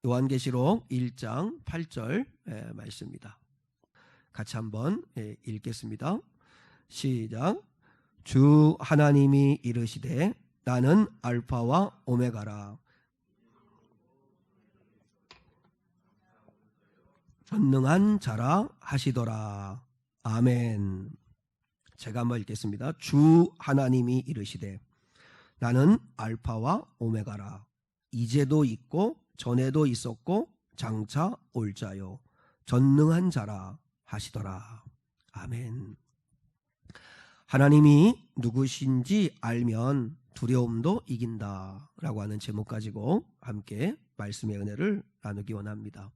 요한계시록 1장 8절 말씀입니다. 같이 한번 읽겠습니다. 시작. 주 하나님이 이르시되 나는 알파와 오메가라 전능한 자라 하시더라. 아멘. 제가 한번 읽겠습니다. 주 하나님이 이르시되 나는 알파와 오메가라 이제도 있고 전에도 있었고 장차 올 자요 전능한 자라 하시더라. 아멘. 하나님이 누구신지 알면 두려움도 이긴다 라고 하는 제목 가지고 함께 말씀의 은혜를 나누기 원합니다.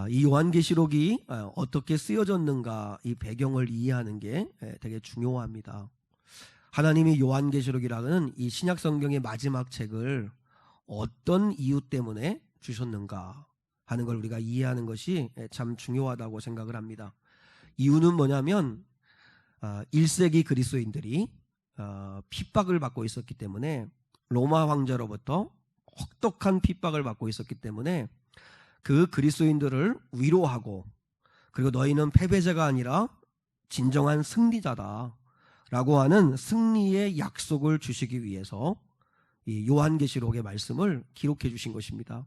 이 요한계시록이 어떻게 쓰여졌는가 이 배경을 이해하는 게 되게 중요합니다. 하나님이 요한계시록이라는 이 신약성경의 마지막 책을 어떤 이유 때문에 주셨는가 하는 걸 우리가 이해하는 것이 참 중요하다고 생각을 합니다. 이유는 뭐냐면 1세기 그리스도인들이 핍박을 받고 있었기 때문에 로마 황제로부터 혹독한 핍박을 받고 있었기 때문에 그 그리스도인들을 위로하고 그리고 너희는 패배자가 아니라 진정한 승리자다 라고 하는 승리의 약속을 주시기 위해서 이 요한계시록의 말씀을 기록해 주신 것입니다.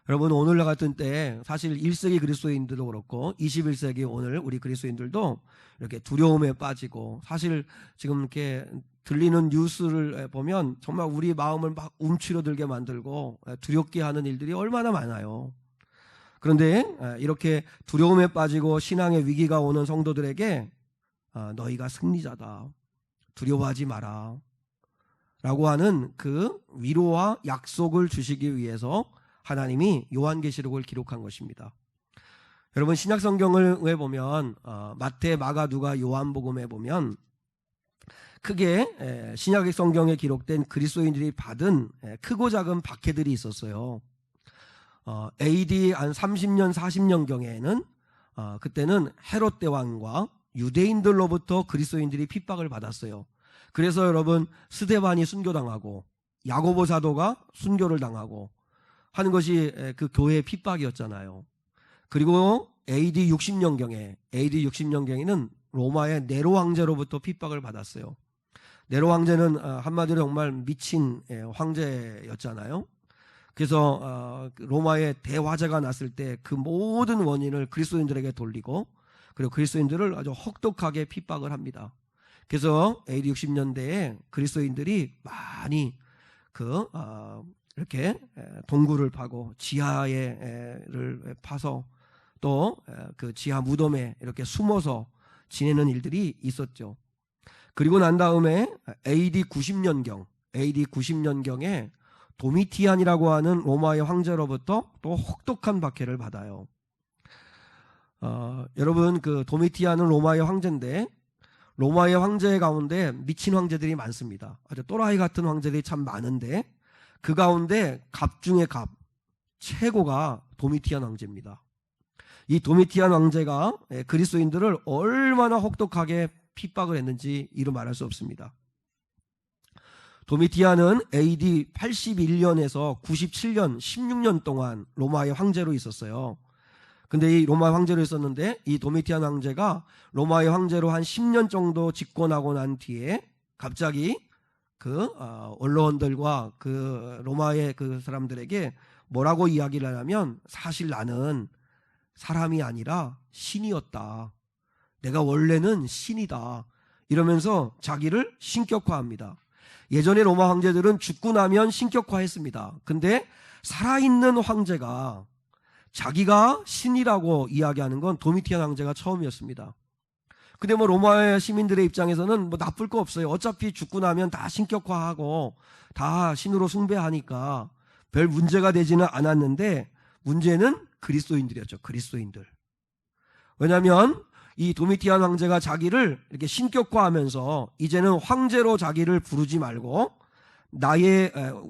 여러분 오늘날 같은 때 사실 1세기 그리스도인들도 그렇고 21세기 오늘 우리 그리스도인들도 이렇게 두려움에 빠지고 사실 지금 이렇게 들리는 뉴스를 보면 정말 우리 마음을 막 움츠러들게 만들고 두렵게 하는 일들이 얼마나 많아요. 그런데 이렇게 두려움에 빠지고 신앙의 위기가 오는 성도들에게 너희가 승리자다. 두려워하지 마라. 라고 하는 그 위로와 약속을 주시기 위해서 하나님이 요한계시록을 기록한 것입니다. 여러분 신약성경을 보면 마태, 마가, 누가, 요한복음에 보면 크게 신약 성경에 기록된 그리스도인들이 받은 크고 작은 박해들이 있었어요. AD 한 30년 40년경에는 그때는 헤롯 대왕과 유대인들로부터 그리스도인들이 핍박을 받았어요. 그래서 여러분 스데반이 순교당하고 야고보 사도가 순교를 당하고 하는 것이 그 교회의 핍박이었잖아요. 그리고 AD 60년경에는 로마의 네로 황제로부터 핍박을 받았어요. 네로 황제는 한마디로 정말 미친 황제였잖아요. 그래서 로마의 대화재가 났을 때 그 모든 원인을 그리스도인들에게 돌리고 그리고 그리스도인들을 아주 혹독하게 핍박을 합니다. 그래서 AD 60년대에 그리스도인들이 많이 이렇게 동굴을 파고 지하를 파서 또 그 지하 무덤에 이렇게 숨어서 지내는 일들이 있었죠. 그리고 난 다음에 AD 90년경에 도미티안이라고 하는 로마의 황제로부터 또 혹독한 박해를 받아요. 여러분 그 도미티안은 로마의 황제인데 로마의 황제 가운데 미친 황제들이 많습니다. 아주 또라이 같은 황제들이 참 많은데 그 가운데 갑 중에 갑 최고가 도미티안 황제입니다. 이 도미티안 황제가 그리스도인들을 얼마나 혹독하게 핍박을 했는지 이루 말할 수 없습니다. 도미티안은 AD 81년에서 97년 16년 동안 로마의 황제로 있었어요. 근데 이 로마 황제로 있었는데 이 도미티안 황제가 로마의 황제로 한 10년 정도 집권하고 난 뒤에 갑자기 그 언론들과 그 로마의 그 사람들에게 뭐라고 이야기를 하냐면 사실 나는 사람이 아니라 신이었다. 내가 원래는 신이다. 이러면서 자기를 신격화합니다. 예전에 로마 황제들은 죽고 나면 신격화했습니다. 근데 살아있는 황제가 자기가 신이라고 이야기하는 건 도미티안 황제가 처음이었습니다. 근데 뭐 로마의 시민들의 입장에서는 뭐 나쁠 거 없어요. 어차피 죽고 나면 다 신격화하고 다 신으로 숭배하니까 별 문제가 되지는 않았는데 문제는 그리스도인들이었죠. 그리스도인들. 왜냐하면 이 도미티안 황제가 자기를 이렇게 신격화하면서 이제는 황제로 자기를 부르지 말고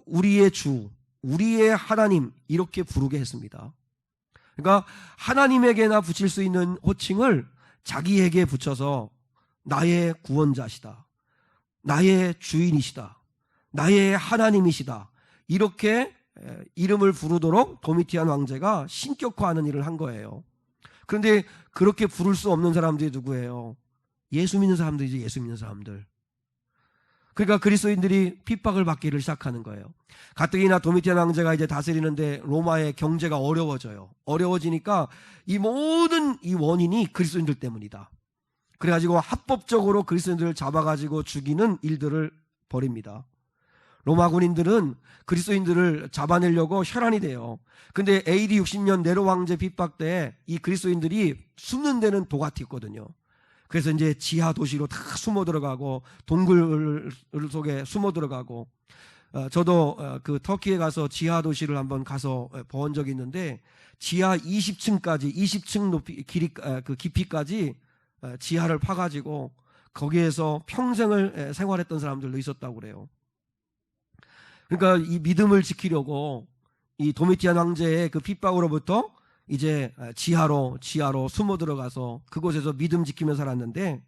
우리의 주, 우리의 하나님 이렇게 부르게 했습니다. 그러니까 하나님에게나 붙일 수 있는 호칭을 자기에게 붙여서 나의 구원자시다, 나의 주인이시다, 나의 하나님이시다 이렇게 이름을 부르도록 도미티안 황제가 신격화하는 일을 한 거예요. 그런데 그렇게 부를 수 없는 사람들이 누구예요? 예수 믿는 사람들이죠. 예수 믿는 사람들. 그러니까 그리스도인들이 핍박을 받기를 시작하는 거예요. 가뜩이나 도미티안 황제가 이제 다스리는데 로마의 경제가 어려워져요. 어려워지니까 이 모든 이 원인이 그리스도인들 때문이다. 그래가지고 합법적으로 그리스도인들을 잡아가지고 죽이는 일들을 벌입니다. 로마 군인들은 그리스도인들을 잡아내려고 혈안이 돼요. 근데 AD 60년 네로 황제 핍박 때 이 그리스도인들이 숨는 데는 도같이 있거든요. 그래서 이제 지하 도시로 다 숨어 들어가고 동굴 속에 숨어 들어가고, 저도 그 터키에 가서 지하 도시를 한번 가서 본 적이 있는데 지하 20층까지 20층 높이 그 깊이까지 지하를 파가지고 거기에서 평생을 생활했던 사람들도 있었다고 그래요. 그러니까 이 믿음을 지키려고 이 도미티안 황제의 그 핍박으로부터 이제 지하로 숨어 들어가서 그곳에서 믿음 지키며 살았는데,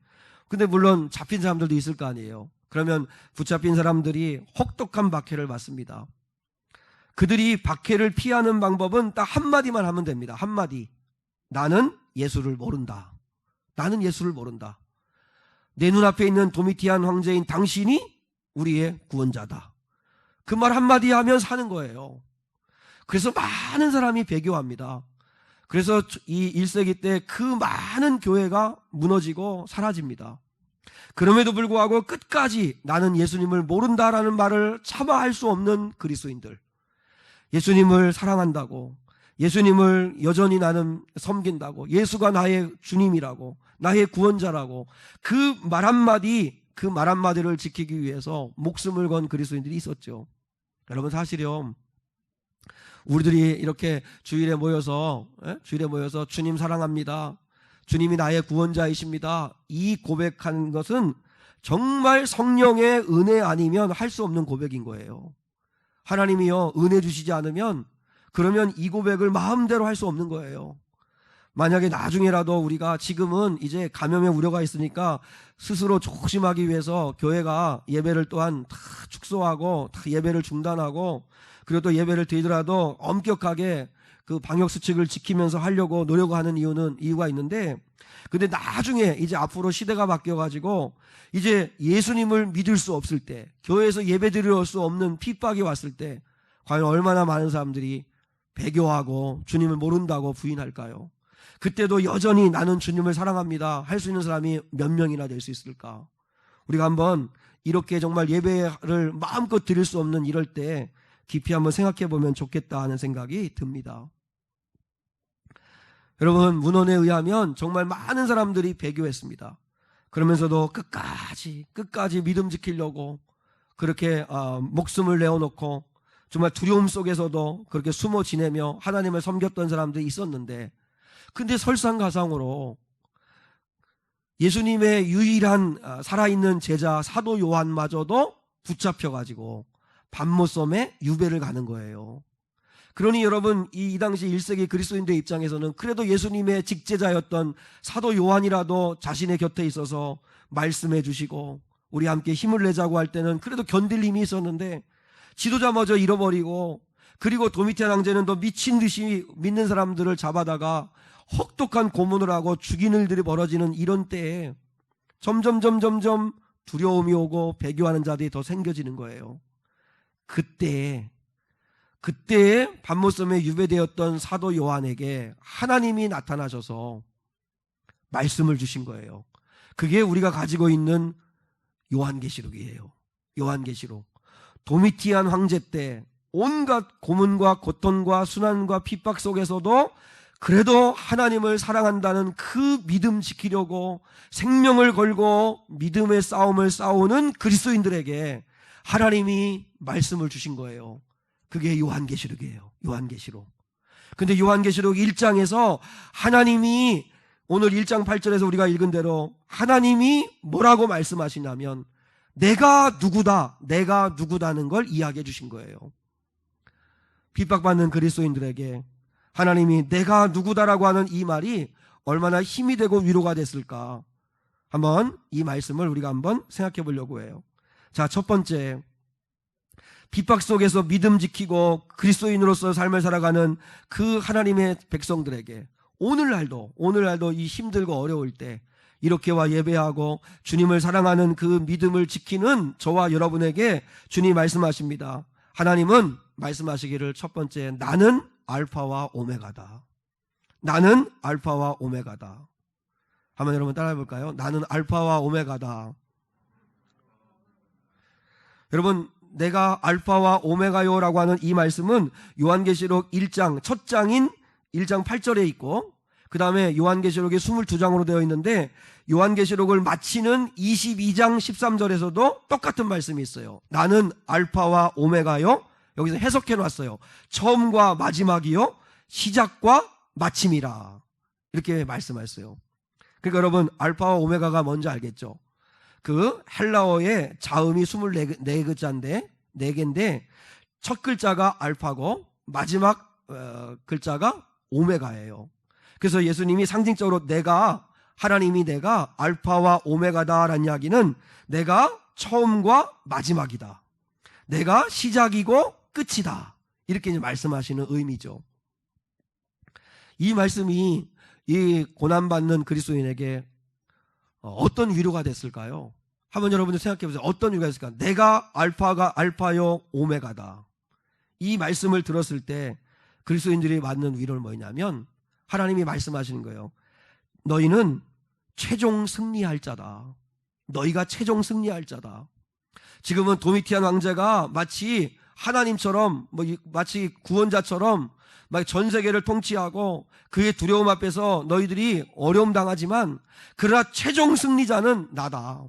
근데 물론 잡힌 사람들도 있을 거 아니에요. 그러면 붙잡힌 사람들이 혹독한 박해를 받습니다. 그들이 박해를 피하는 방법은 딱 한마디만 하면 됩니다. 한마디. 나는 예수를 모른다. 나는 예수를 모른다. 내 눈앞에 있는 도미티안 황제인 당신이 우리의 구원자다. 그 말 한마디 하면 사는 거예요. 그래서 많은 사람이 배교합니다. 그래서 이 1세기 때 그 많은 교회가 무너지고 사라집니다. 그럼에도 불구하고 끝까지 나는 예수님을 모른다라는 말을 차마 할 수 없는 그리스도인들, 예수님을 사랑한다고, 예수님을 여전히 나는 섬긴다고, 예수가 나의 주님이라고, 나의 구원자라고, 그 말 한마디를 지키기 위해서 목숨을 건 그리스도인들이 있었죠. 여러분, 사실요, 우리들이 이렇게 주일에 모여서 주님 사랑합니다, 주님이 나의 구원자이십니다, 이 고백하는 것은 정말 성령의 은혜 아니면 할 수 없는 고백인 거예요. 하나님이요 은혜 주시지 않으면 그러면 이 고백을 마음대로 할 수 없는 거예요. 만약에 나중에라도 우리가, 지금은 이제 감염의 우려가 있으니까 스스로 조심하기 위해서 교회가 예배를 또한 다 축소하고 다 예배를 중단하고, 그리고 또 예배를 드리더라도 엄격하게 그 방역수칙을 지키면서 하려고 노력하는 이유가 있는데, 근데 나중에 이제 앞으로 시대가 바뀌어가지고 이제 예수님을 믿을 수 없을 때, 교회에서 예배 드릴 수 없는 핍박이 왔을 때 과연 얼마나 많은 사람들이 배교하고 주님을 모른다고 부인할까요? 그때도 여전히 나는 주님을 사랑합니다 할 수 있는 사람이 몇 명이나 될 수 있을까? 우리가 한번 이렇게 정말 예배를 마음껏 드릴 수 없는 이럴 때 깊이 한번 생각해 보면 좋겠다 하는 생각이 듭니다. 여러분, 문헌에 의하면 정말 많은 사람들이 배교했습니다. 그러면서도 끝까지 믿음 지키려고 그렇게 목숨을 내어놓고 정말 두려움 속에서도 그렇게 숨어 지내며 하나님을 섬겼던 사람들이 있었는데, 근데 설상가상으로 예수님의 유일한 살아있는 제자 사도 요한마저도 붙잡혀가지고 밤모섬에 유배를 가는 거예요. 그러니 여러분, 이 당시 1세기 그리스도인들 입장에서는 그래도 예수님의 직제자였던 사도 요한이라도 자신의 곁에 있어서 말씀해 주시고 우리 함께 힘을 내자고 할 때는 그래도 견딜 힘이 있었는데, 지도자마저 잃어버리고, 그리고 도미티안 황제는 더 미친 듯이 믿는 사람들을 잡아다가 혹독한 고문을 하고 죽이는 일들이 벌어지는 이런 때에 점점 두려움이 오고 배교하는 자들이 더 생겨지는 거예요. 그때에 밤모섬에 유배되었던 사도 요한에게 하나님이 나타나셔서 말씀을 주신 거예요. 그게 우리가 가지고 있는 요한계시록이에요. 요한계시록. 도미티안 황제 때 온갖 고문과 고통과 순환과 핍박 속에서도 그래도 하나님을 사랑한다는 그 믿음 지키려고 생명을 걸고 믿음의 싸움을 싸우는 그리스도인들에게 하나님이 말씀을 주신 거예요. 그게 요한계시록이에요. 요한계시록. 근데 요한계시록 1장에서 하나님이, 오늘 1장 8절에서 우리가 읽은 대로 하나님이 뭐라고 말씀하시냐면 내가 누구다는 걸 이야기해 주신 거예요. 핍박받는 그리스도인들에게 하나님이 내가 누구다라고 하는 이 말이 얼마나 힘이 되고 위로가 됐을까? 한번 이 말씀을 우리가 한번 생각해 보려고 해요. 자, 첫 번째, 핍박 속에서 믿음 지키고 그리스도인으로서 삶을 살아가는 그 하나님의 백성들에게 오늘날도 이 힘들고 어려울 때 이렇게 와 예배하고 주님을 사랑하는 그 믿음을 지키는 저와 여러분에게 주님이 말씀하십니다. 하나님은 말씀하시기를 첫 번째, 나는 알파와 오메가다. 나는 알파와 오메가다. 한번 여러분 따라해 볼까요? 나는 알파와 오메가다. 여러분, 내가 알파와 오메가요라고 하는 이 말씀은 요한계시록 1장 첫 장인 1장 8절에 있고, 그 다음에 요한계시록이 22장으로 되어 있는데 요한계시록을 마치는 22장 13절에서도 똑같은 말씀이 있어요. 나는 알파와 오메가요. 여기서 해석해 놨어요. 처음과 마지막이요, 시작과 마침이라, 이렇게 말씀하셨어요. 그러니까 여러분, 알파와 오메가가 뭔지 알겠죠? 그 헬라어의 자음이 24글자인데 4개인데 첫 글자가 알파고 마지막 글자가 오메가예요. 그래서 예수님이 상징적으로 하나님이 내가 알파와 오메가다라는 이야기는 내가 처음과 마지막이다, 내가 시작이고 끝이다, 이렇게 이제 말씀하시는 의미죠. 이 말씀이 이 고난받는 그리스도인에게 어떤 위로가 됐을까요? 한번 여러분들 생각해 보세요. 어떤 위로가 됐을까? 내가 알파가 알파요 오메가다. 이 말씀을 들었을 때 그리스도인들이 받는 위로는 뭐냐면 하나님이 말씀하시는 거예요. 너희는 최종 승리할 자다. 너희가 최종 승리할 자다. 지금은 도미티안 왕제가 마치 하나님처럼, 마치 구원자처럼 막 전 세계를 통치하고 그의 두려움 앞에서 너희들이 어려움 당하지만, 그러나 최종 승리자는 나다.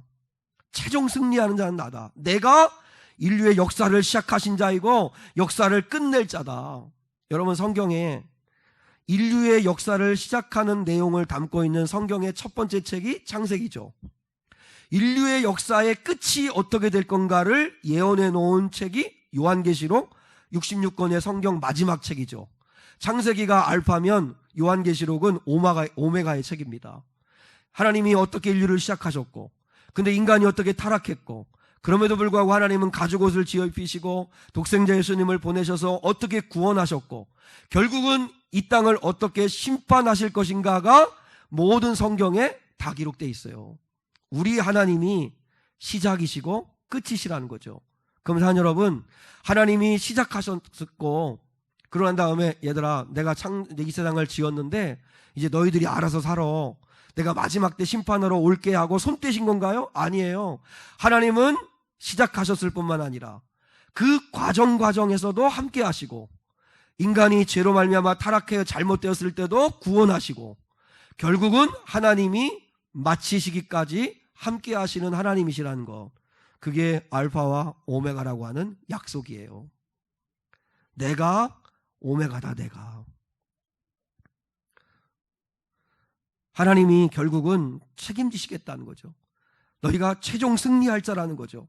최종 승리하는 자는 나다. 내가 인류의 역사를 시작하신 자이고 역사를 끝낼 자다. 여러분, 성경에 인류의 역사를 시작하는 내용을 담고 있는 성경의 첫 번째 책이 창세기죠. 인류의 역사의 끝이 어떻게 될 건가를 예언해 놓은 책이 요한계시록 66권의 성경 마지막 책이죠. 창세기가 알파면 요한계시록은 오메가의 책입니다. 하나님이 어떻게 인류를 시작하셨고, 근데 인간이 어떻게 타락했고, 그럼에도 불구하고 하나님은 가죽옷을 지어 입히시고 독생자 예수님을 보내셔서 어떻게 구원하셨고, 결국은 이 땅을 어떻게 심판하실 것인가가 모든 성경에 다 기록되어 있어요. 우리 하나님이 시작이시고 끝이시라는 거죠. 그럼 사랑 여러분, 하나님이 시작하셨고 그러한 다음에 얘들아, 내가 이 세상을 지었는데 이제 너희들이 알아서 살아, 내가 마지막 때 심판하러 올게 하고 손 떼신 건가요? 아니에요. 하나님은 시작하셨을 뿐만 아니라 그 과정에서도 함께 하시고, 인간이 죄로 말미암아 타락해 잘못되었을 때도 구원하시고, 결국은 하나님이 마치시기까지 함께 하시는 하나님이시라는 것, 그게 알파와 오메가라고 하는 약속이에요. 내가 오메가다. 내가 하나님이 결국은 책임지시겠다는 거죠. 너희가 최종 승리할 자라는 거죠.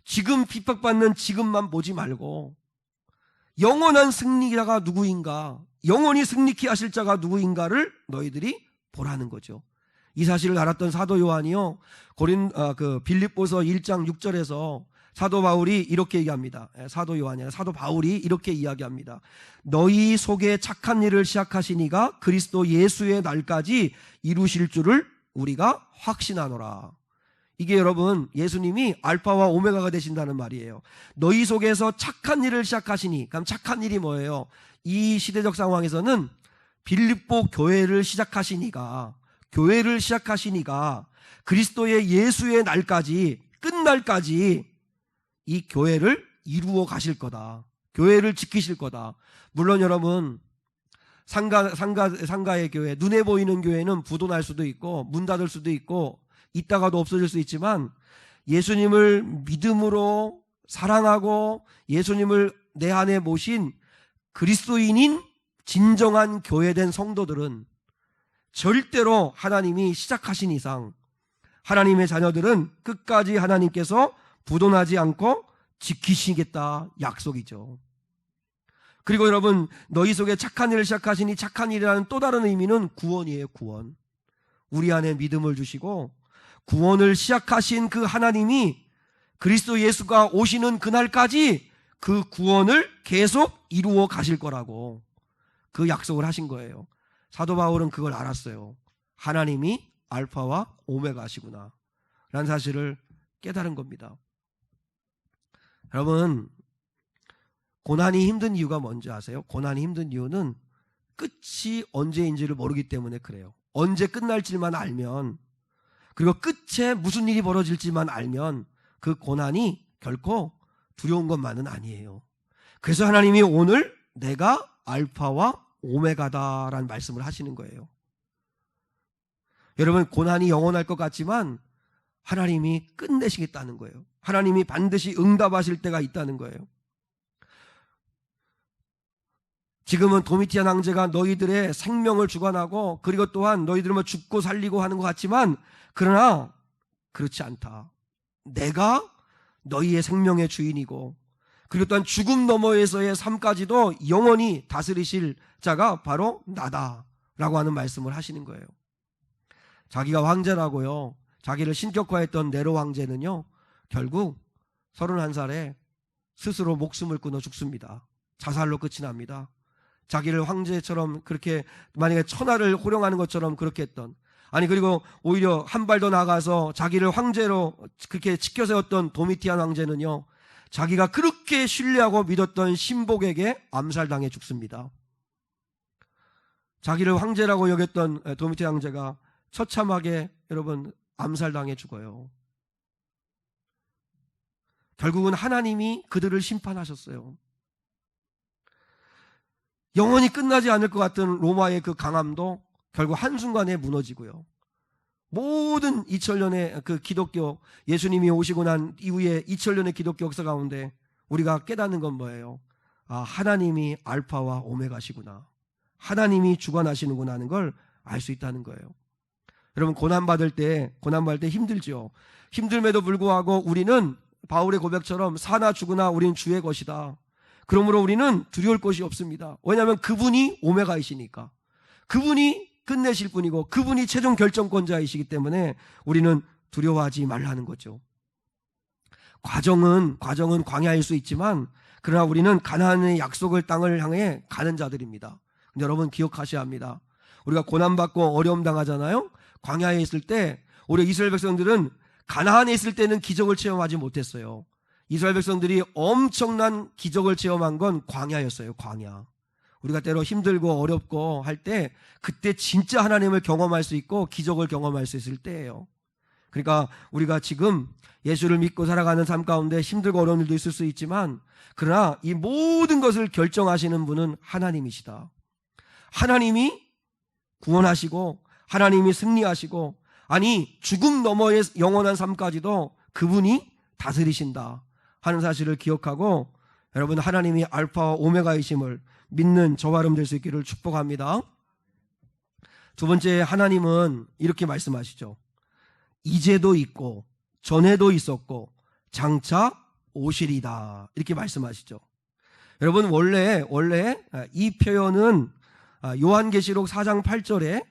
지금 핍박받는 지금만 보지 말고 영원한 승리자가 누구인가, 영원히 승리케 하실 자가 누구인가를 너희들이 보라는 거죠. 이 사실을 알았던 사도 요한이요, 빌립보서 1장 6절에서 사도 바울이 이렇게 얘기합니다. 사도 요한이 아니라 사도 바울이 이렇게 이야기합니다. 너희 속에 착한 일을 시작하시니가 그리스도 예수의 날까지 이루실 줄을 우리가 확신하노라. 이게 여러분, 예수님이 알파와 오메가가 되신다는 말이에요. 너희 속에서 착한 일을 시작하시니, 그럼 착한 일이 뭐예요? 이 시대적 상황에서는 빌립보 교회를 시작하시니가 그리스도의 예수의 날까지, 끝날까지 이 교회를 이루어 가실 거다. 교회를 지키실 거다. 물론 여러분, 상가의 교회, 눈에 보이는 교회는 부도날 수도 있고 문 닫을 수도 있고 있다가도 없어질 수 있지만, 예수님을 믿음으로 사랑하고 예수님을 내 안에 모신 그리스도인인 진정한 교회된 성도들은 절대로 하나님이 시작하신 이상 하나님의 자녀들은 끝까지 하나님께서 부도나지 않고 지키시겠다 약속이죠. 그리고 여러분, 너희 속에 착한 일을 시작하시니, 착한 일이라는 또 다른 의미는 구원이에요. 구원. 우리 안에 믿음을 주시고 구원을 시작하신 그 하나님이 그리스도 예수가 오시는 그날까지 그 구원을 계속 이루어 가실 거라고 그 약속을 하신 거예요. 사도 바울은 그걸 알았어요. 하나님이 알파와 오메가시구나 라는 사실을 깨달은 겁니다. 여러분, 고난이 힘든 이유가 뭔지 아세요? 고난이 힘든 이유는 끝이 언제인지를 모르기 때문에 그래요. 언제 끝날지만 알면, 그리고 끝에 무슨 일이 벌어질지만 알면 그 고난이 결코 두려운 것만은 아니에요. 그래서 하나님이 오늘 내가 알파와 오메가다라는 말씀을 하시는 거예요. 여러분, 고난이 영원할 것 같지만 하나님이 끝내시겠다는 거예요. 하나님이 반드시 응답하실 때가 있다는 거예요. 지금은 도미티안 황제가 너희들의 생명을 주관하고 그리고 또한 너희들은 죽고 살리고 하는 것 같지만, 그러나 그렇지 않다. 내가 너희의 생명의 주인이고 그리고 또한 죽음 너머에서의 삶까지도 영원히 다스리실 자가 바로 나다라고 하는 말씀을 하시는 거예요. 자기가 황제라고요, 자기를 신격화했던 네로 황제는요, 결국 31살에 스스로 목숨을 끊어 죽습니다. 자살로 끝이 납니다. 자기를 황제처럼 그렇게 만약에 천하를 호령하는 것처럼 그렇게 했던, 아니 그리고 오히려 한 발 더 나아가서 자기를 황제로 그렇게 지켜세웠던 도미티안 황제는요, 자기가 그렇게 신뢰하고 믿었던 신복에게 암살당해 죽습니다. 자기를 황제라고 여겼던 도미티안 황제가 처참하게 여러분 암살당해 죽어요. 결국은 하나님이 그들을 심판하셨어요. 영원히 끝나지 않을 것 같은 로마의 그 강함도 결국 한순간에 무너지고요. 모든 2000년의 그 기독교, 예수님이 오시고 난 이후에 2000년의 기독교 역사 가운데 우리가 깨닫는 건 뭐예요? 아, 하나님이 알파와 오메가시구나, 하나님이 주관하시는구나 하는 걸 알 수 있다는 거예요. 여러분, 고난받을 때 힘들죠. 힘듦에도 불구하고 우리는 바울의 고백처럼 사나 죽으나 우리는 주의 것이다. 그러므로 우리는 두려울 것이 없습니다. 왜냐하면 그분이 오메가이시니까, 그분이 끝내실 분이고 그분이 최종 결정권자이시기 때문에 우리는 두려워하지 말라는 거죠. 과정은 광야일 수 있지만, 그러나 우리는 가나안의 약속을 땅을 향해 가는 자들입니다. 근데 여러분 기억하셔야 합니다. 우리가 고난받고 어려움 당하잖아요. 광야에 있을 때 우리 이스라엘 백성들은 가나안에 있을 때는 기적을 체험하지 못했어요. 이스라엘 백성들이 엄청난 기적을 체험한 건 광야였어요. 광야. 우리가 때로 힘들고 어렵고 할 때 그때 진짜 하나님을 경험할 수 있고 기적을 경험할 수 있을 때예요. 그러니까 우리가 지금 예수를 믿고 살아가는 삶 가운데 힘들고 어려운 일도 있을 수 있지만, 그러나 이 모든 것을 결정하시는 분은 하나님이시다. 하나님이 구원하시고 하나님이 승리하시고, 아니 죽음 너머의 영원한 삶까지도 그분이 다스리신다 하는 사실을 기억하고, 여러분 하나님이 알파와 오메가이심을 믿는 저와 여러분 될 수 있기를 축복합니다. 두 번째, 하나님은 이렇게 말씀하시죠. 이제도 있고 전에도 있었고 장차 오시리다, 이렇게 말씀하시죠. 여러분 원래 이 표현은 요한계시록 4장 8절에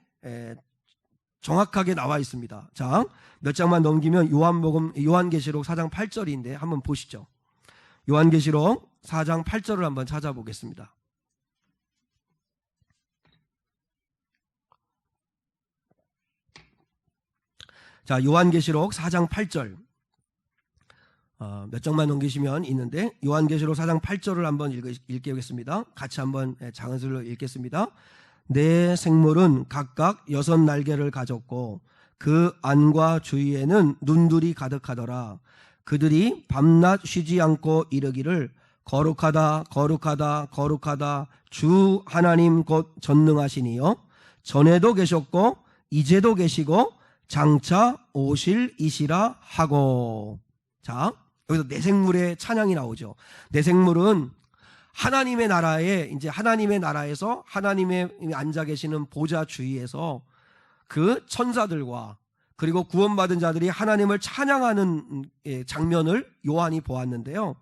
정확하게 나와 있습니다. 자, 몇 장만 넘기면 요한계시록 4장 8절인데 한번 보시죠. 요한계시록 4장 8절을 한번 찾아보겠습니다. 자, 요한계시록 4장 8절. 몇 장만 넘기시면 있는데, 요한계시록 4장 8절을 한번 읽겠습니다. 같이 한번 장은슬로 읽겠습니다. 내 생물은 각각 6날개를 가졌고 그 안과 주위에는 눈들이 가득하더라. 그들이 밤낮 쉬지 않고 이르기를 거룩하다 거룩하다 거룩하다 주 하나님 곧 전능하시니요, 전에도 계셨고 이제도 계시고 장차 오실 이시라 하고. 자, 여기서 내 생물의 찬양이 나오죠. 내 생물은 하나님의 나라에, 이제 하나님의 나라에서 하나님의 앉아 계시는 보좌 주위에서 그 천사들과 그리고 구원받은 자들이 하나님을 찬양하는 장면을 요한이 보았는데요.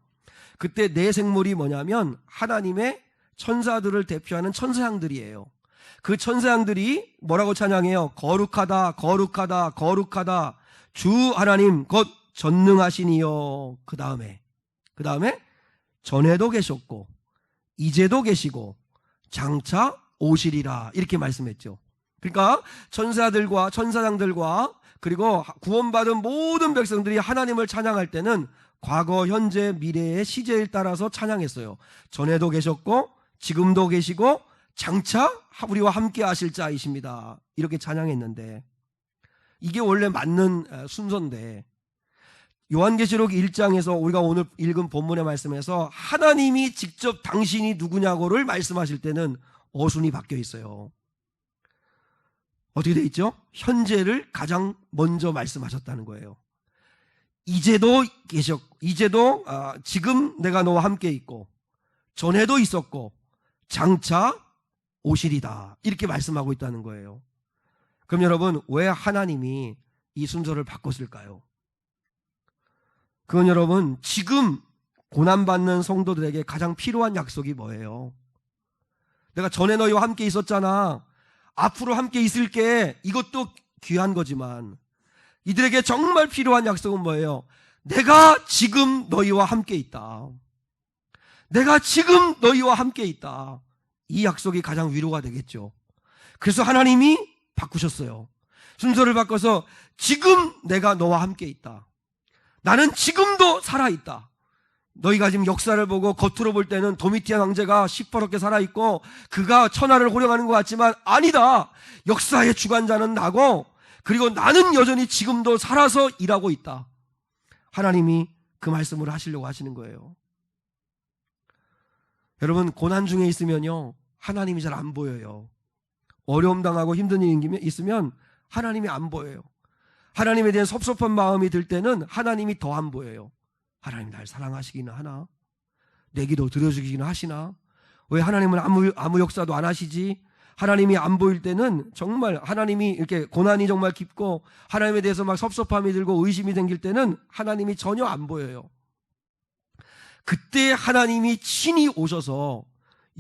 그때 내 생물이 뭐냐면 하나님의 천사들을 대표하는 천사양들이에요. 그 천사양들이 뭐라고 찬양해요? 거룩하다 거룩하다 거룩하다 주 하나님 곧 전능하시니요. 그 다음에 전에도 계셨고 이제도 계시고 장차 오시리라 이렇게 말씀했죠. 그러니까 천사들과 천사장들과 그리고 구원받은 모든 백성들이 하나님을 찬양할 때는 과거, 현재, 미래의 시제에 따라서 찬양했어요. 전에도 계셨고 지금도 계시고 장차 우리와 함께 하실 자이십니다. 이렇게 찬양했는데 이게 원래 맞는 순서인데 요한계시록 1장에서 우리가 오늘 읽은 본문의 말씀에서 하나님이 직접 당신이 누구냐고를 말씀하실 때는 어순이 바뀌어 있어요. 어떻게 돼 있죠? 현재를 가장 먼저 말씀하셨다는 거예요. 이제도 지금 내가 너와 함께 있고 전에도 있었고 장차 오시리다 이렇게 말씀하고 있다는 거예요. 그럼 여러분 왜 하나님이 이 순서를 바꿨을까요? 그건 여러분 지금 고난받는 성도들에게 가장 필요한 약속이 뭐예요? 내가 전에 너희와 함께 있었잖아. 앞으로 함께 있을게. 이것도 귀한 거지만 이들에게 정말 필요한 약속은 뭐예요? 내가 지금 너희와 함께 있다. 내가 지금 너희와 함께 있다. 이 약속이 가장 위로가 되겠죠. 그래서 하나님이 바꾸셨어요. 순서를 바꿔서 지금 내가 너와 함께 있다. 나는 지금도 살아있다. 너희가 지금 역사를 보고 겉으로 볼 때는 도미티안 황제가 시퍼렇게 살아있고 그가 천하를 호령하는 것 같지만 아니다. 역사의 주관자는 나고 그리고 나는 여전히 지금도 살아서 일하고 있다. 하나님이 그 말씀을 하시려고 하시는 거예요. 여러분 고난 중에 있으면요 하나님이 잘 안 보여요. 어려움 당하고 힘든 일이 있으면 하나님이 안 보여요. 하나님에 대한 섭섭한 마음이 들 때는 하나님이 더 안 보여요. 하나님 날 사랑하시기는 하나? 내 기도 들어주기는 하시나? 왜 하나님은 아무 역사도 안 하시지? 하나님이 안 보일 때는 정말 하나님이 이렇게 고난이 정말 깊고 하나님에 대해서 막 섭섭함이 들고 의심이 생길 때는 하나님이 전혀 안 보여요. 그때 하나님이 친히 오셔서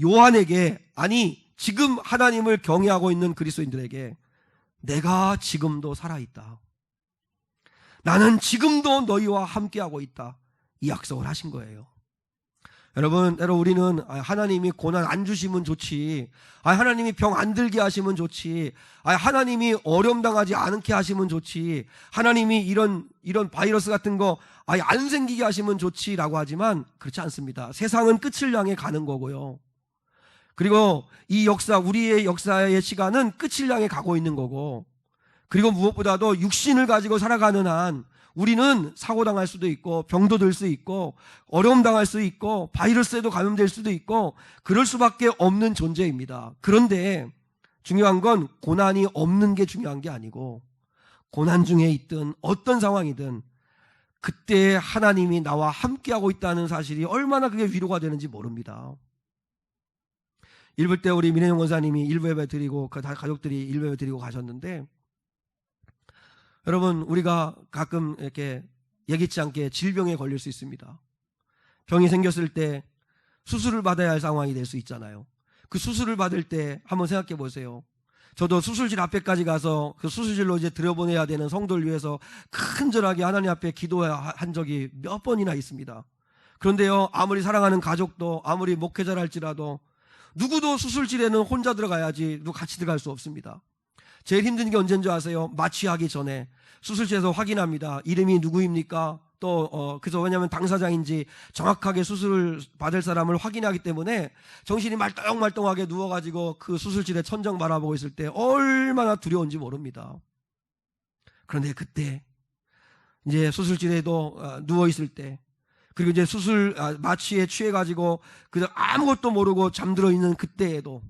요한에게 아니 지금 하나님을 경외하고 있는 그리스도인들에게 내가 지금도 살아있다. 나는 지금도 너희와 함께하고 있다. 이 약속을 하신 거예요. 여러분 우리는 하나님이 고난 안 주시면 좋지. 하나님이 병 안 들게 하시면 좋지. 하나님이 어려움 당하지 않게 하시면 좋지. 하나님이 이런 바이러스 같은 거 안 생기게 하시면 좋지라고 하지만 그렇지 않습니다. 세상은 끝을 향해 가는 거고요. 그리고 이 역사, 우리의 역사의 시간은 끝을 향해 가고 있는 거고 그리고 무엇보다도 육신을 가지고 살아가는 한 우리는 사고당할 수도 있고 병도 들 수 있고 어려움 당할 수 있고 바이러스에도 감염될 수도 있고 그럴 수밖에 없는 존재입니다. 그런데 중요한 건 고난이 없는 게 중요한 게 아니고 고난 중에 있든 어떤 상황이든 그때 하나님이 나와 함께하고 있다는 사실이 얼마나 그게 위로가 되는지 모릅니다. 일부 때 우리 민혜영 원사님이 일부 예배 드리고 가족들이 일부 예배 드리고 가셨는데 여러분 우리가 가끔 이렇게 예기치 않게 질병에 걸릴 수 있습니다. 병이 생겼을 때 수술을 받아야 할 상황이 될 수 있잖아요. 그 수술을 받을 때 한번 생각해 보세요. 저도 수술실 앞에까지 가서 그 수술실로 이제 들여보내야 되는 성도를 위해서 간절하게 하나님 앞에 기도한 적이 몇 번이나 있습니다. 그런데요 아무리 사랑하는 가족도 아무리 목회자랄지라도 누구도 수술실에는 혼자 들어가야지 누구 같이 들어갈 수 없습니다. 제일 힘든 게 언제인 줄 아세요? 마취하기 전에 수술실에서 확인합니다. 이름이 누구입니까? 또 그래서 왜냐하면 당사자인지 정확하게 수술을 받을 사람을 확인하기 때문에 정신이 말똥말똥하게 누워가지고 그 수술실에 천정 바라보고 있을 때 얼마나 두려운지 모릅니다. 그런데 그때 이제 수술실에도 누워 있을 때 그리고 이제 수술 마취에 취해가지고 그저 아무것도 모르고 잠들어 있는 그때에도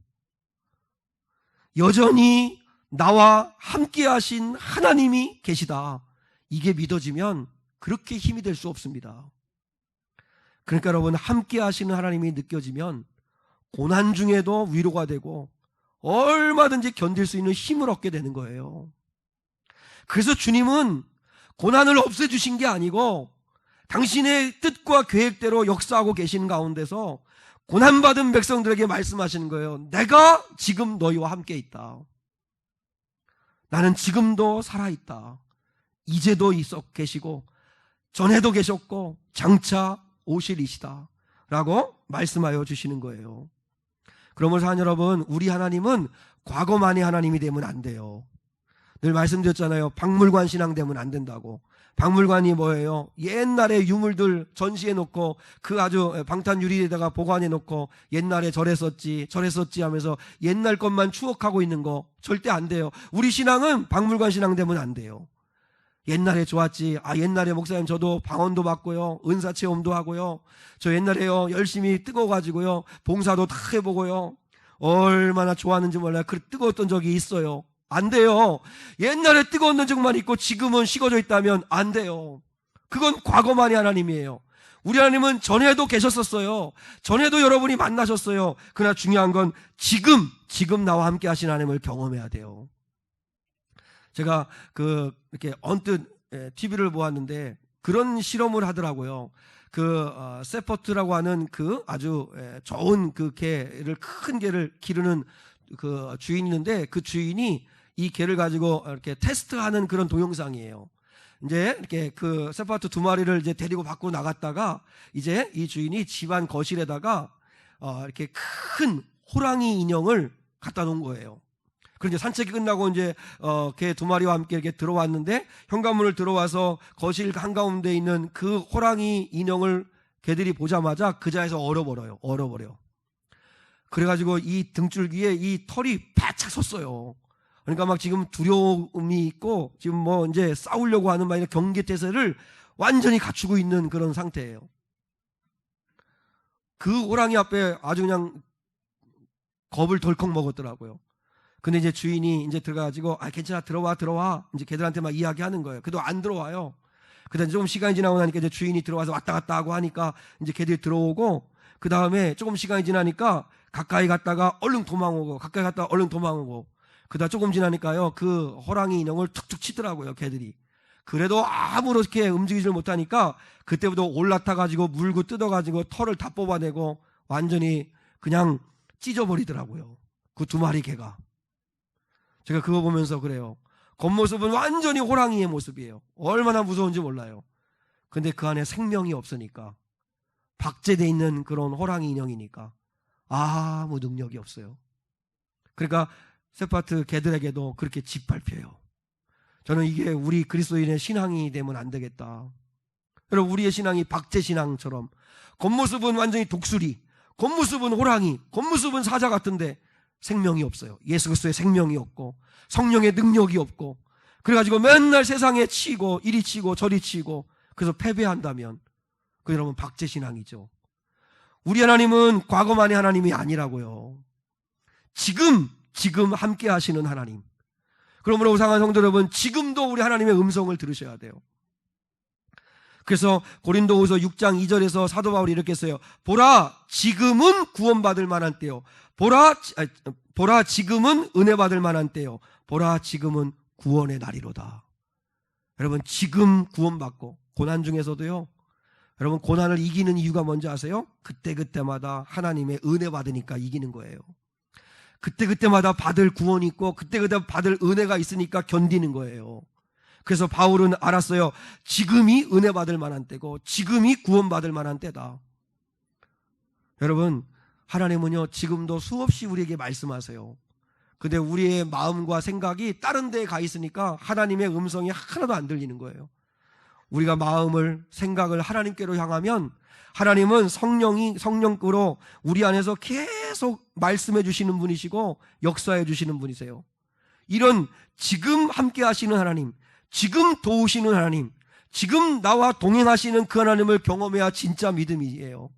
여전히 나와 함께 하신 하나님이 계시다. 이게 믿어지면 그렇게 힘이 될 수 없습니다. 그러니까 여러분 함께 하시는 하나님이 느껴지면 고난 중에도 위로가 되고 얼마든지 견딜 수 있는 힘을 얻게 되는 거예요. 그래서 주님은 고난을 없애주신 게 아니고 당신의 뜻과 계획대로 역사하고 계신 가운데서 고난받은 백성들에게 말씀하시는 거예요. 내가 지금 너희와 함께 있다. 나는 지금도 살아있다. 이제도 계시고 전에도 계셨고 장차 오실 이시다 라고 말씀하여 주시는 거예요. 그러므로 사랑 여러분, 우리 하나님은 과거만의 하나님이 되면 안 돼요. 늘 말씀드렸잖아요. 박물관 신앙 되면 안 된다고. 박물관이 뭐예요? 옛날에 유물들 전시해 놓고 그 아주 방탄 유리에다가 보관해 놓고 옛날에 저랬었지 하면서 옛날 것만 추억하고 있는 거 절대 안 돼요. 우리 신앙은 박물관 신앙 되면 안 돼요. 옛날에 좋았지. 옛날에 목사님 저도 방언도 받고요. 은사 체험도 하고요. 저 옛날에요 열심히 뜨거워가지고요. 봉사도 다 해보고요. 얼마나 좋았는지 몰라요. 그 뜨거웠던 적이 있어요. 안 돼요. 옛날에 뜨거웠던 적만 있고 지금은 식어져 있다면 안 돼요. 그건 과거만의 하나님이에요. 우리 하나님은 전에도 계셨었어요. 전에도 여러분이 만나셨어요. 그러나 중요한 건 지금 나와 함께 하신 하나님을 경험해야 돼요. 제가 이렇게 언뜻 TV를 보았는데 그런 실험을 하더라고요. 세퍼트라고 하는 아주 좋은 개를, 큰 개를 기르는 주인이 있는데 그 주인이 이 개를 가지고 이렇게 테스트하는 그런 동영상이에요. 이제 이렇게 세퍼트 2마리를 이제 데리고 밖으로 나갔다가 이제 이 주인이 집안 거실에다가 이렇게 큰 호랑이 인형을 갖다 놓은 거예요. 그런데 산책이 끝나고 이제 개 2마리와 함께 이렇게 들어왔는데 현관문을 들어와서 거실 한가운데 있는 그 호랑이 인형을 개들이 보자마자 그 자리에서 얼어버려. 그래가지고 이 등줄기에 이 털이 바짝 섰어요. 그러니까 막 지금 두려움이 있고 지금 뭐 이제 싸우려고 하는 막 이런 경계태세를 완전히 갖추고 있는 그런 상태예요. 그 호랑이 앞에 아주 그냥 겁을 덜컥 먹었더라고요. 근데 이제 주인이 이제 들어가가지고 괜찮아 들어와 이제 걔들한테 막 이야기하는 거예요. 그래도 안 들어와요. 그다음에 조금 시간이 지나고 나니까 이제 주인이 들어와서 왔다 갔다 하고 하니까 이제 걔들이 들어오고 그 다음에 조금 시간이 지나니까 가까이 갔다가 얼른 도망오고 그다음 조금 지나니까요 그 호랑이 인형을 툭툭 치더라고요 걔들이. 그래도 아무렇게 움직이질 못하니까 그때부터 올라타가지고 물고 뜯어가지고 털을 다 뽑아내고 완전히 그냥 찢어버리더라고요. 그 2마리 개가. 제가 그거 보면서 그래요. 겉모습은 완전히 호랑이의 모습이에요. 얼마나 무서운지 몰라요. 근데 그 안에 생명이 없으니까, 박제되어 있는 그런 호랑이 인형이니까 아무 능력이 없어요. 그러니까 세파트 개들에게도 그렇게 짓밟혀요. 저는 이게 우리 그리스도인의 신앙이 되면 안 되겠다. 여러분, 우리의 신앙이 박제신앙처럼 겉모습은 완전히 독수리, 겉모습은 호랑이, 겉모습은 사자 같은데 생명이 없어요. 예수 그리스도의 생명이 없고 성령의 능력이 없고 그래가지고 맨날 세상에 치고 이리 치고 저리 치고 그래서 패배한다면 그 여러분 박제신앙이죠. 우리 하나님은 과거만의 하나님이 아니라고요. 지금 함께 하시는 하나님. 그러므로 사랑하는 성도 여러분, 지금도 우리 하나님의 음성을 들으셔야 돼요. 그래서 고린도후서 6장 2절에서 사도 바울이 이렇게 했어요. 보라, 지금은 구원받을 만한 때요. 보라, 지금은 은혜 받을 만한 때요. 보라, 지금은 구원의 날이로다. 여러분, 지금 구원받고 고난 중에서도요. 여러분, 고난을 이기는 이유가 뭔지 아세요? 그때마다 하나님의 은혜 받으니까 이기는 거예요. 그때마다 받을 구원이 있고 그때마다 받을 은혜가 있으니까 견디는 거예요. 그래서 바울은 알았어요. 지금이 은혜 받을 만한 때고 지금이 구원받을 만한 때다. 여러분, 하나님은요 지금도 수없이 우리에게 말씀하세요. 근데 우리의 마음과 생각이 다른 데에 가 있으니까 하나님의 음성이 하나도 안 들리는 거예요. 우리가 마음을, 생각을 하나님께로 향하면 하나님은 성령으로 우리 안에서 계속 말씀해 주시는 분이시고 역사해 주시는 분이세요. 이런 지금 함께 하시는 하나님, 지금 도우시는 하나님, 지금 나와 동행하시는 그 하나님을 경험해야 진짜 믿음이에요.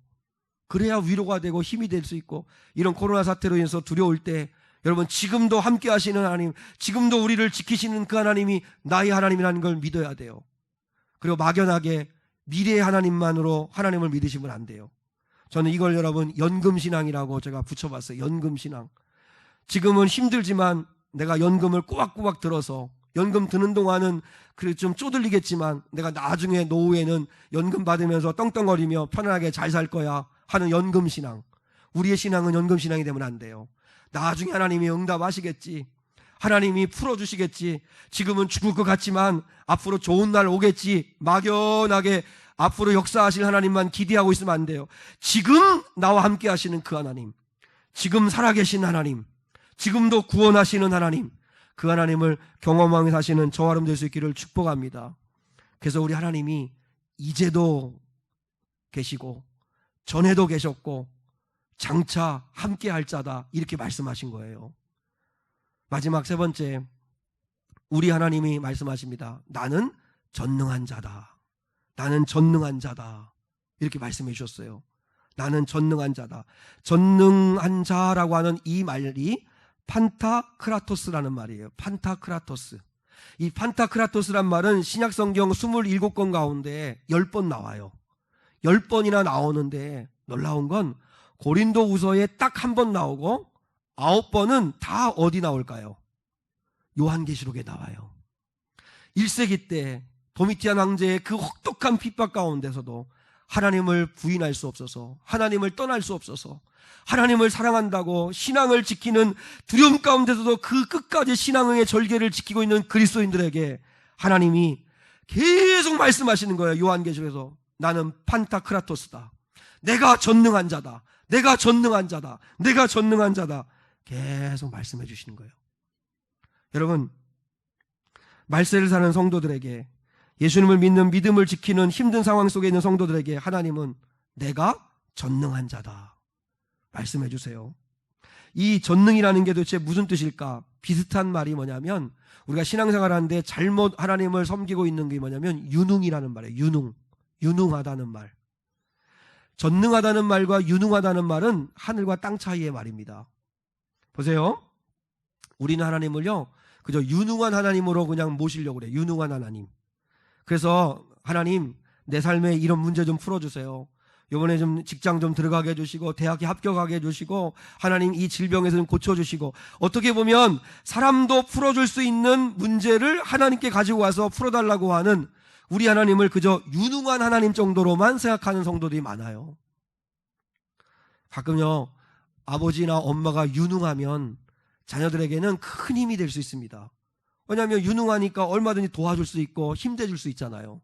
그래야 위로가 되고 힘이 될 수 있고, 이런 코로나 사태로 인해서 두려울 때 여러분 지금도 함께 하시는 하나님, 지금도 우리를 지키시는 그 하나님이 나의 하나님이라는 걸 믿어야 돼요. 그리고 막연하게 미래의 하나님만으로 하나님을 믿으시면 안 돼요. 저는 이걸 여러분 연금신앙이라고 제가 붙여봤어요. 연금신앙. 지금은 힘들지만 내가 연금을 꼬박꼬박 들어서 연금 드는 동안은 그래 좀 쪼들리겠지만 내가 나중에 노후에는 연금 받으면서 떵떵거리며 편안하게 잘 살 거야 하는 연금신앙. 우리의 신앙은 연금신앙이 되면 안 돼요. 나중에 하나님이 응답하시겠지, 하나님이 풀어주시겠지, 지금은 죽을 것 같지만 앞으로 좋은 날 오겠지, 막연하게 앞으로 역사하실 하나님만 기대하고 있으면 안 돼요. 지금 나와 함께 하시는 그 하나님, 지금 살아계신 하나님, 지금도 구원하시는 하나님, 그 하나님을 경험하며 사시는 저와 여러분 될 수 있기를 축복합니다. 그래서 우리 하나님이 이제도 계시고 전에도 계셨고 장차 함께 할 자다, 이렇게 말씀하신 거예요. 마지막 세 번째, 우리 하나님이 말씀하십니다. 나는 전능한 자다. 나는 전능한 자다, 이렇게 말씀해 주셨어요. 나는 전능한 자다. 전능한 자라고 하는 이 말이 판타크라토스라는 말이에요. 판타크라토스. 이 판타크라토스란 말은 신약성경 27권 가운데 10번 나와요. 10번이나 나오는데 놀라운 건 고린도후서에 딱 한 번 나오고 9번은 다 어디 나올까요? 요한계시록에 나와요. 1세기 때 도미티안 황제의 그 혹독한 핍박 가운데서도 하나님을 부인할 수 없어서, 하나님을 떠날 수 없어서, 하나님을 사랑한다고 신앙을 지키는 두려움 가운데서도 그 끝까지 신앙의 절개를 지키고 있는 그리스도인들에게 하나님이 계속 말씀하시는 거예요. 요한계시록에서 나는 판타크라토스다. 내가 전능한 자다. 내가 전능한 자다. 내가 전능한 자다. 계속 말씀해 주시는 거예요. 여러분, 말세를 사는 성도들에게, 예수님을 믿는 믿음을 지키는 힘든 상황 속에 있는 성도들에게 하나님은 내가 전능한 자다 말씀해 주세요. 이 전능이라는 게 도대체 무슨 뜻일까? 비슷한 말이 뭐냐면, 우리가 신앙생활 하는데 잘못 하나님을 섬기고 있는 게 뭐냐면 유능이라는 말이에요. 유능하다는 말. 전능하다는 말과 유능하다는 말은 하늘과 땅 차이의 말입니다. 보세요. 우리는 하나님을요, 그저 유능한 하나님으로 그냥 모시려고 그래요. 유능한 하나님. 그래서 하나님, 내 삶에 이런 문제 좀 풀어주세요. 이번에 좀 직장 좀 들어가게 해주시고, 대학에 합격하게 해주시고, 하나님 이 질병에서 좀 고쳐주시고, 어떻게 보면 사람도 풀어줄 수 있는 문제를 하나님께 가지고 와서 풀어달라고 하는 우리 하나님을 그저 유능한 하나님 정도로만 생각하는 성도들이 많아요. 가끔요, 아버지나 엄마가 유능하면 자녀들에게는 큰 힘이 될 수 있습니다. 왜냐하면 유능하니까 얼마든지 도와줄 수 있고 힘대줄 수 있잖아요.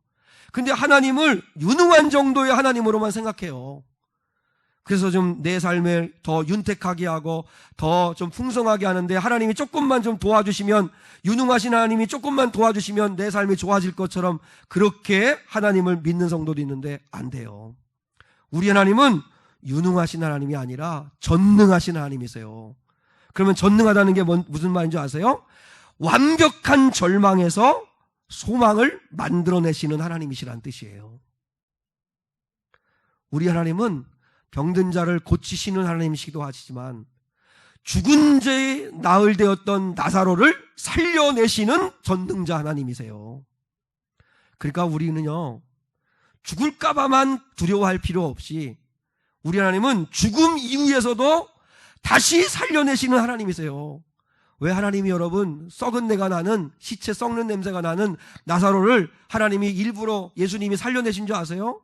근데 하나님을 유능한 정도의 하나님으로만 생각해요. 그래서 좀 내 삶을 더 윤택하게 하고 더 좀 풍성하게 하는데, 하나님이 조금만 좀 도와주시면, 유능하신 하나님이 조금만 도와주시면 내 삶이 좋아질 것처럼 그렇게 하나님을 믿는 성도도 있는데 안 돼요. 우리 하나님은 유능하신 하나님이 아니라 전능하신 하나님이세요. 그러면 전능하다는 게 무슨 말인 줄 아세요? 완벽한 절망에서 소망을 만들어내시는 하나님이시라는 뜻이에요. 우리 하나님은 병든 자를 고치시는 하나님이시기도 하시지만, 죽은 죄에 나을 되었던 나사로를 살려내시는 전능자 하나님이세요. 그러니까 우리는요, 죽을까봐만 두려워할 필요 없이 우리 하나님은 죽음 이후에서도 다시 살려내시는 하나님이세요. 왜 하나님이 여러분 썩은 내가 나는, 시체 썩는 냄새가 나는 나사로를 하나님이 일부러 예수님이 살려내신 줄 아세요?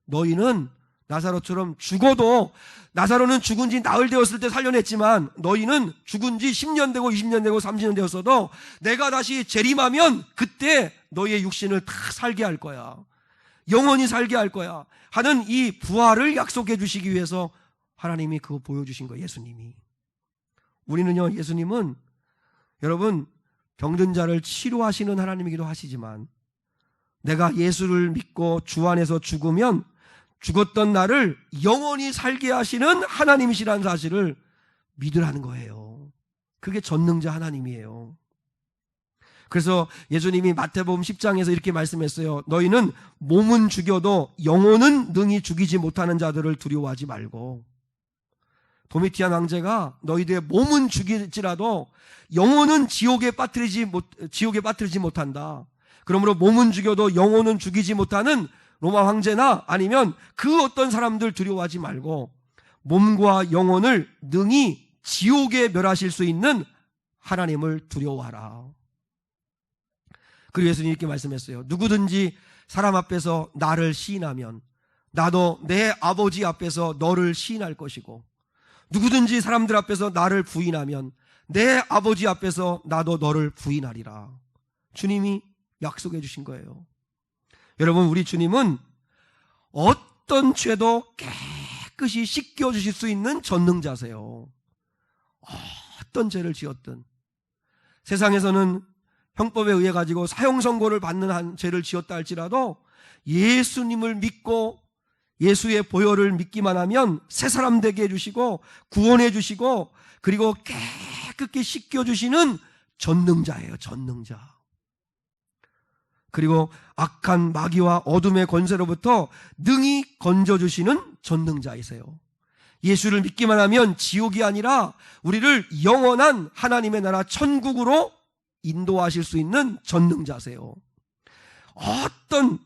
너희는 나사로처럼 죽어도, 나사로는 죽은 지 나흘 되었을 때 살려냈지만 너희는 죽은 지 10년 되고 20년 되고 30년 되었어도 내가 다시 재림하면 그때 너희의 육신을 다 살게 할 거야. 영원히 살게 할 거야 하는 이 부활을 약속해 주시기 위해서 하나님이 그거 보여주신 거예요. 예수님이. 우리는요, 예수님은 여러분 병든 자를 치료하시는 하나님이기도 하시지만, 내가 예수를 믿고 주 안에서 죽으면 죽었던 나를 영원히 살게 하시는 하나님이시라는 사실을 믿으라는 거예요. 그게 전능자 하나님이에요. 그래서 예수님이 마태복음 10장에서 이렇게 말씀했어요. 너희는 몸은 죽여도 영혼은 능히 죽이지 못하는 자들을 두려워하지 말고, 도미티안 황제가 너희들의 몸은 죽일지라도 영혼은 지옥에 빠뜨리지 못한다. 그러므로 몸은 죽여도 영혼은 죽이지 못하는 로마 황제나 아니면 그 어떤 사람들 두려워하지 말고, 몸과 영혼을 능히 지옥에 멸하실 수 있는 하나님을 두려워하라. 그리고 예수님이 이렇게 말씀했어요. 누구든지 사람 앞에서 나를 시인하면 나도 내 아버지 앞에서 너를 시인할 것이고, 누구든지 사람들 앞에서 나를 부인하면 내 아버지 앞에서 나도 너를 부인하리라. 주님이 약속해 주신 거예요. 여러분, 우리 주님은 어떤 죄도 깨끗이 씻겨주실 수 있는 전능자세요. 어떤 죄를 지었든, 세상에서는 형법에 의해 가지고 사형 선고를 받는 한 죄를 지었다 할지라도 예수님을 믿고 예수의 보혈을 믿기만 하면 새 사람 되게 해주시고 구원해 주시고 그리고 깨끗이 씻겨주시는 전능자예요. 전능자. 그리고 악한 마귀와 어둠의 권세로부터 능히 건져주시는 전능자이세요. 예수를 믿기만 하면 지옥이 아니라 우리를 영원한 하나님의 나라 천국으로 인도하실 수 있는 전능자세요. 어떤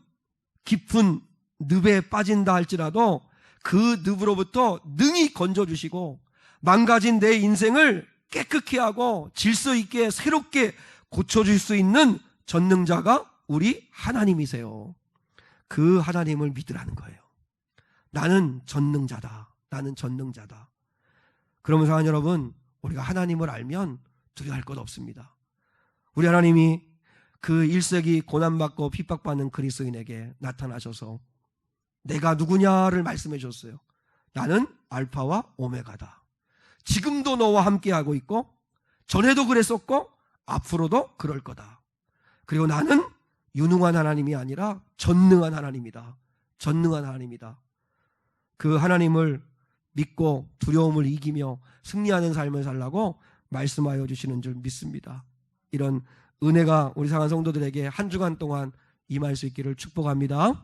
깊은 늪에 빠진다 할지라도 그 늪으로부터 능히 건져주시고 망가진 내 인생을 깨끗게 하고 질서 있게 새롭게 고쳐줄 수 있는 전능자가 우리 하나님이세요. 그 하나님을 믿으라는 거예요. 나는 전능자다. 나는 전능자다. 그러면서 사랑하는 여러분, 우리가 하나님을 알면 두려워할 것 없습니다. 우리 하나님이 그 1세기 고난받고 핍박받는 그리스도인에게 나타나셔서 내가 누구냐를 말씀해 주셨어요. 나는 알파와 오메가다. 지금도 너와 함께하고 있고 전에도 그랬었고 앞으로도 그럴 거다. 그리고 나는 유능한 하나님이 아니라 전능한 하나님이다. 전능한 하나님이다. 그 하나님을 믿고 두려움을 이기며 승리하는 삶을 살라고 말씀하여 주시는 줄 믿습니다. 이런 은혜가 우리 사랑하는 성도들에게 한 주간 동안 임할 수 있기를 축복합니다.